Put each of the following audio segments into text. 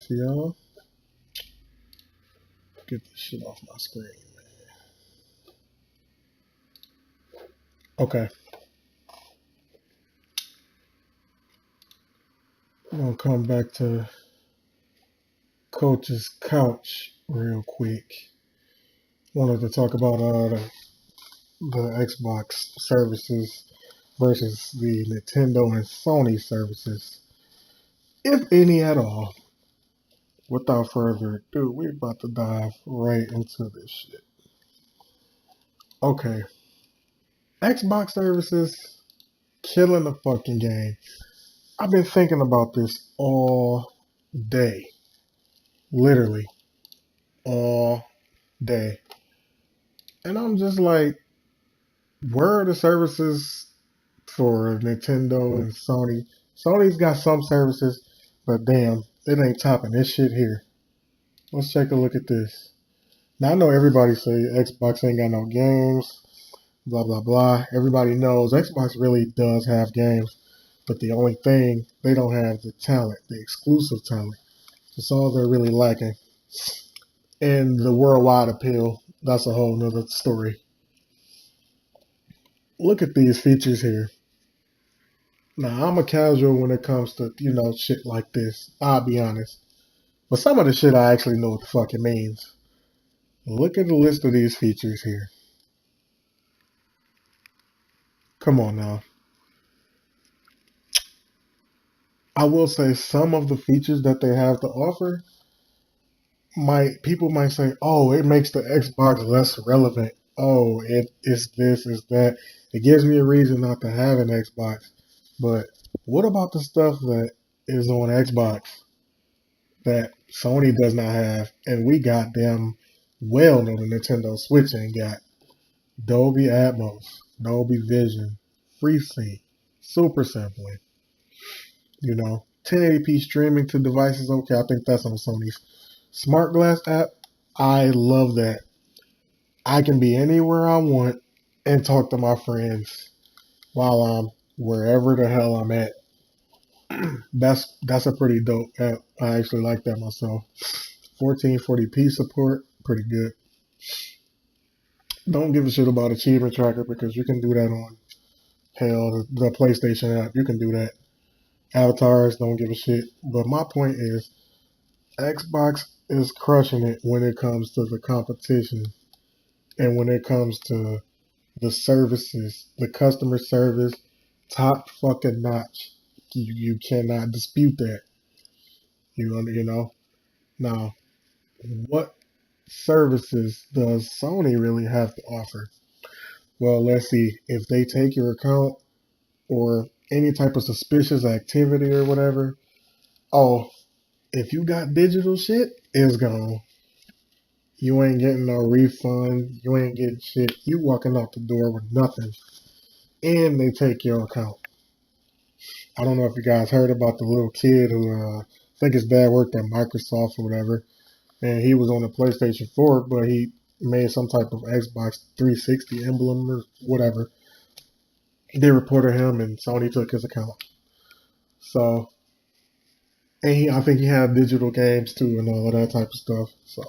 to y'all. Get this shit off my screen, man. Okay. I'm gonna come back to Coach's couch real quick. Wanted to talk about the Xbox services versus the Nintendo and Sony services, if any at all. Without further ado, we're about to dive right into this shit. Okay, Xbox services killing the fucking game. I've been thinking about this all day, literally all day, and I'm just like, where are the services for Nintendo and Sony? Sony's got some services, but damn, it ain't topping this shit here. Let's take a look at this. Now I know everybody say Xbox ain't got no games, blah blah blah. Everybody knows Xbox really does have games, but the only thing they don't have the talent, the exclusive talent. That's all they're really lacking. And the worldwide appeal, that's a whole nother story. Look at these features here. Now I'm a casual when it comes to, shit like this. I'll be honest. But some of the shit I actually know what the fuck it means. Look at the list of these features here. Come on now. I will say some of the features that they have to offer people might say, oh, it makes the Xbox less relevant. Oh, it is this, is that. It gives me a reason not to have an Xbox. But what about the stuff that is on Xbox that Sony does not have, and we got them well on the Nintendo Switch and got Dolby Atmos, Dolby Vision, FreeSync, Super Sampling, 1080p streaming to devices. Okay, I think that's on Sony's Smart Glass app. I love that. I can be anywhere I want and talk to my friends while I'm wherever the hell I'm at. That's a pretty dope app. I actually like that myself. 1440p support, pretty good. Don't give a shit about achievement tracker because you can do that on the PlayStation app. You can do that. Avatars, don't give a shit. But my point is, Xbox is crushing it when it comes to the competition and when it comes to the services, the customer service, top fucking notch. You cannot dispute that. You know. Now, what services does Sony really have to offer? Well, let's see. If they take your account or any type of suspicious activity or whatever, oh, if you got digital shit, it's gone. You ain't getting no refund. You ain't getting shit. You walking out the door with nothing. And they take your account. I don't know if you guys heard about the little kid who I think his dad worked at Microsoft or whatever, and he was on the PlayStation 4, but he made some type of Xbox 360 emblem or whatever. They reported him, and Sony took his account. So, and I think he had digital games too, and all of that type of stuff. So,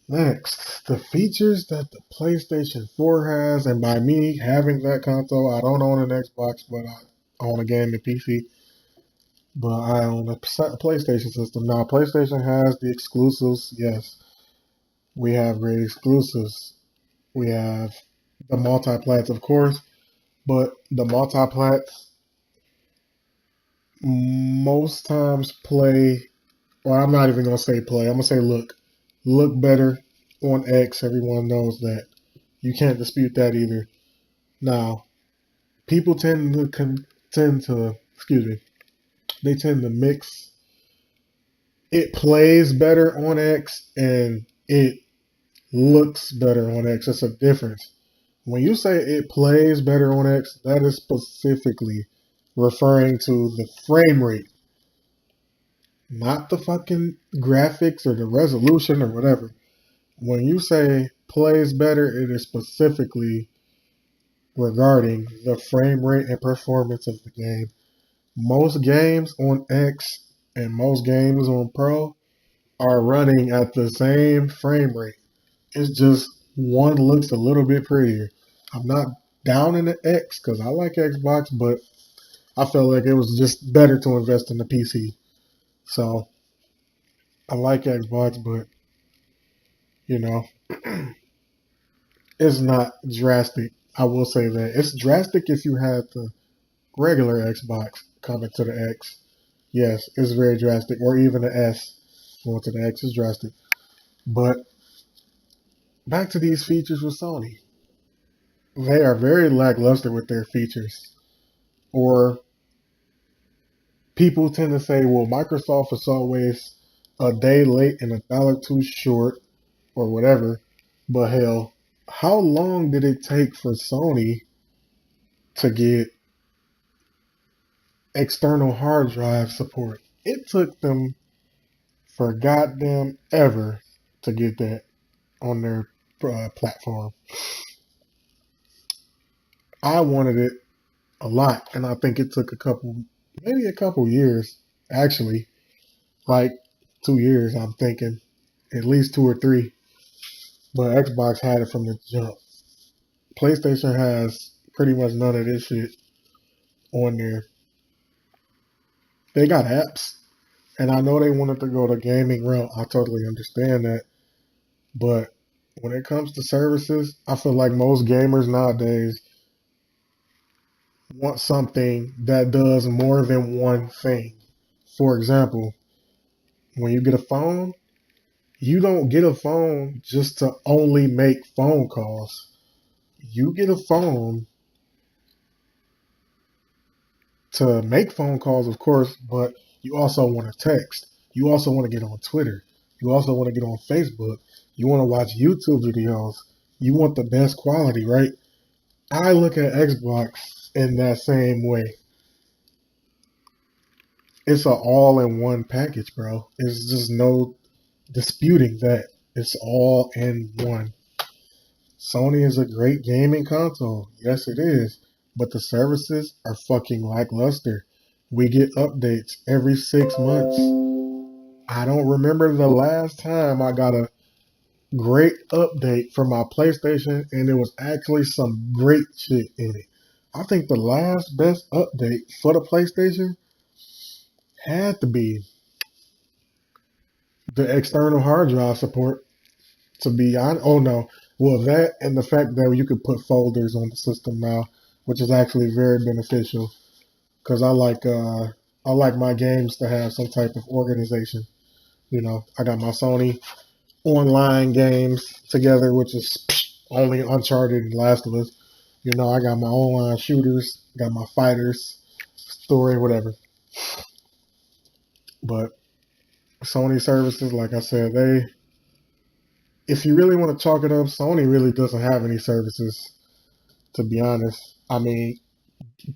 next, the features that the PlayStation 4 has, and by me having that console, I don't own an Xbox, but I own a gaming PC. But I own a PlayStation system. Now, PlayStation has the exclusives. Yes, we have great exclusives. We have the multi-plats, of course, but the multi-plats most times play, well, I'm not even going to say play. I'm going to say look better on X. Everyone knows that. You can't dispute that either. Now, people they tend to mix. It plays better on X and it looks better on X. That's a difference. When you say it plays better on X, that is specifically referring to the frame rate, not the fucking graphics or the resolution or whatever. When you say plays better, it is specifically regarding the frame rate and performance of the game. Most games on X and most games on Pro are running at the same frame rate. It's just one looks a little bit prettier. I'm not down in the X because I like Xbox, but I felt like it was just better to invest in the PC. So I like Xbox, but you know, it's not drastic. I will say that it's drastic if you had the regular Xbox coming to the X. Yes, it's very drastic, or even the S going to the X is drastic. But back to these features with Sony, they are very lackluster with their features. Or people tend to say, well, Microsoft is always a day late and $1 too short, or whatever. But hell, how long did it take for Sony to get external hard drive support? It took them for goddamn ever to get that on their platform. I wanted it a lot, and I think it took maybe a couple years, actually, like 2 years. I'm thinking at least 2 or 3. But Xbox had it from the jump. PlayStation has pretty much none of this shit on there. They got apps, and I know they wanted to go the gaming route. I totally understand that. But when it comes to services, I feel like most gamers nowadays want something that does more than one thing. For example, when you get a phone, you don't get a phone just to only make phone calls. You get a phone to make phone calls, of course, but you also want to text. You also want to get on Twitter. You also want to get on Facebook. You want to watch YouTube videos. You want the best quality, right? I look at Xbox in that same way. It's an all in one package, bro. There's just no disputing that. It's all in one. Sony is a great gaming console. Yes, it is. But the services are fucking lackluster. We get updates every 6 months. I don't remember the last time I got a great update for my PlayStation and it was actually some great shit in it. I think the last best update for the PlayStation had to be the external hard drive support. To be honest, oh no, well that and the fact that you could put folders on the system now, which is actually very beneficial because I like my games to have some type of organization. You know, I got my Sony online games together, which is only Uncharted and Last of Us. You know, I got my online shooters, got my fighters, story, whatever. But Sony services, like I said, if you really want to chalk it up, Sony really doesn't have any services, to be honest. I mean,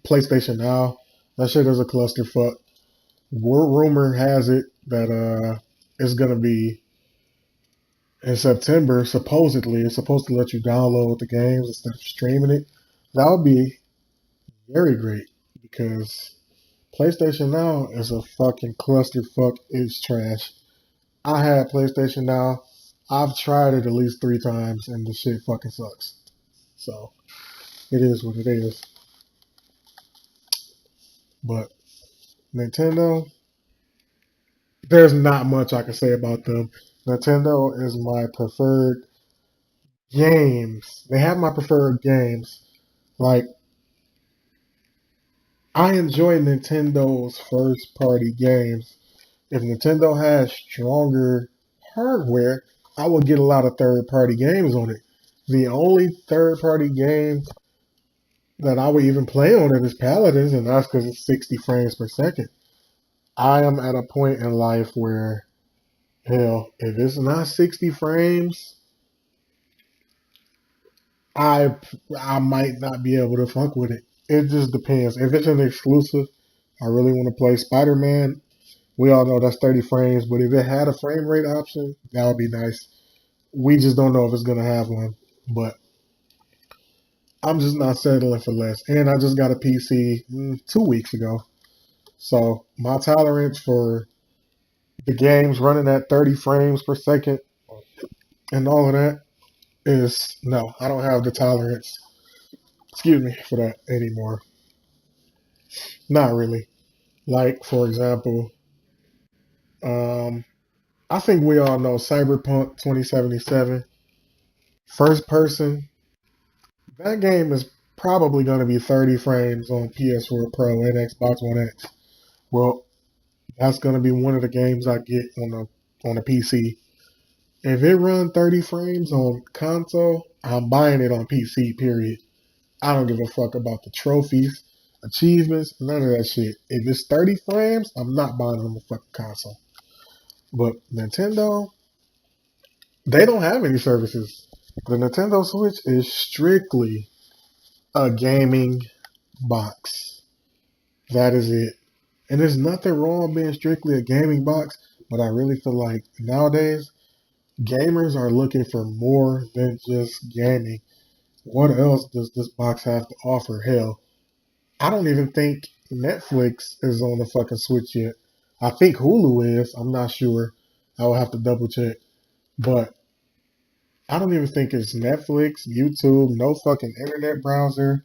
PlayStation Now, that shit is a clusterfuck. Rumor has it that it's gonna be in September. Supposedly, it's supposed to let you download the games instead of streaming it. That would be very great because PlayStation Now is a fucking clusterfuck. It's trash. I had PlayStation Now. I've tried it at least 3 times and the shit fucking sucks. So it is what it is. But Nintendo, there's not much I can say about them. Nintendo is my preferred games. They have my preferred games. Like, I enjoy Nintendo's first party games. If Nintendo has stronger hardware, I would get a lot of third party games on it. The only third party game that I would even play on it is Paladins, and that's because it's 60 frames per second. I am at a point in life where, hell, if it's not 60 frames, I I might not be able to fuck with it. It just depends. If it's an exclusive, I really want to play Spider Man. We all know that's 30 frames, but if it had a frame rate option, that would be nice. We just don't know if it's gonna have one. But I'm just not settling for less. And I just got a PC 2 weeks ago. So my tolerance for the games running at 30 frames per second and all of that is no, I don't have the tolerance, excuse me, for that anymore. Not really. Like, for example, um, I think we all know Cyberpunk 2077, first person. That game is probably going to be 30 frames on PS4 Pro and Xbox One X. Well, that's going to be one of the games I get on a PC. If it runs 30 frames on console, I'm buying it on PC, period. I don't give a fuck about the trophies, achievements, none of that shit. If it's 30 frames, I'm not buying it on the fucking console. But Nintendo, they don't have any services. The Nintendo Switch is strictly a gaming box. That is it. And there's nothing wrong being strictly a gaming box, but I really feel like nowadays gamers are looking for more than just gaming. What else does this box have to offer? Hell, I don't even think Netflix is on the fucking Switch yet. I think Hulu is. I'm not sure. I will have to double check. But I don't even think it's Netflix, YouTube, no fucking internet browser,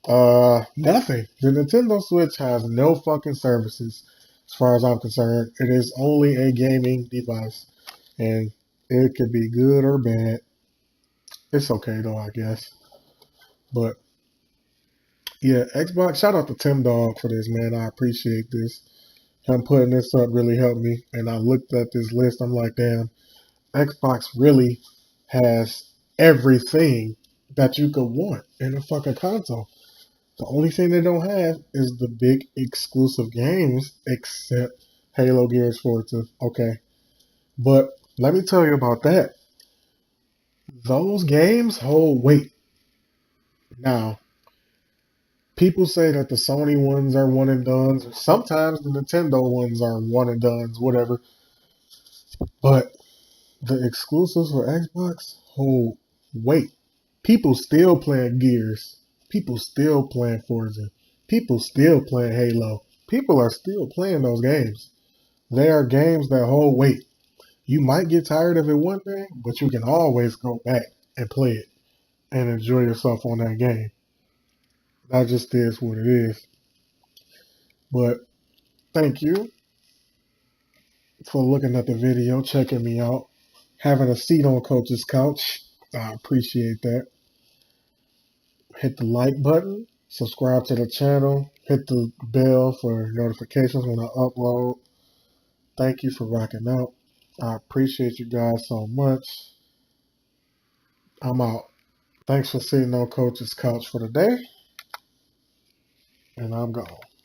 nothing. The Nintendo Switch has no fucking services as far as I'm concerned. It is only a gaming device. And it could be good or bad. It's okay though, I guess. But yeah, Xbox, shout out to Tim Dog for this, man. I appreciate this. Him putting this up really helped me. And I looked at this list, I'm like, damn, Xbox really has everything that you could want in a fucking console. The only thing they don't have is the big exclusive games, except Halo, Gears, Forza. Okay. But let me tell you about that. Those games hold weight. Now, people say that the Sony ones are one and dones. Sometimes the Nintendo ones are one and dones, whatever. But the exclusives for Xbox hold weight. People still playing Gears. People still playing Forza. People still playing Halo. People are still playing those games. They are games that hold weight. You might get tired of it one day, but you can always go back and play it and enjoy yourself on that game. That just is what it is. But thank you for looking at the video, checking me out, having a seat on Coach's couch. I appreciate that. Hit the like button, subscribe to the channel, hit the bell for notifications when I upload. Thank you for rocking out. I appreciate you guys so much. I'm out. Thanks for sitting on Coach's couch for the day, and I'm gone.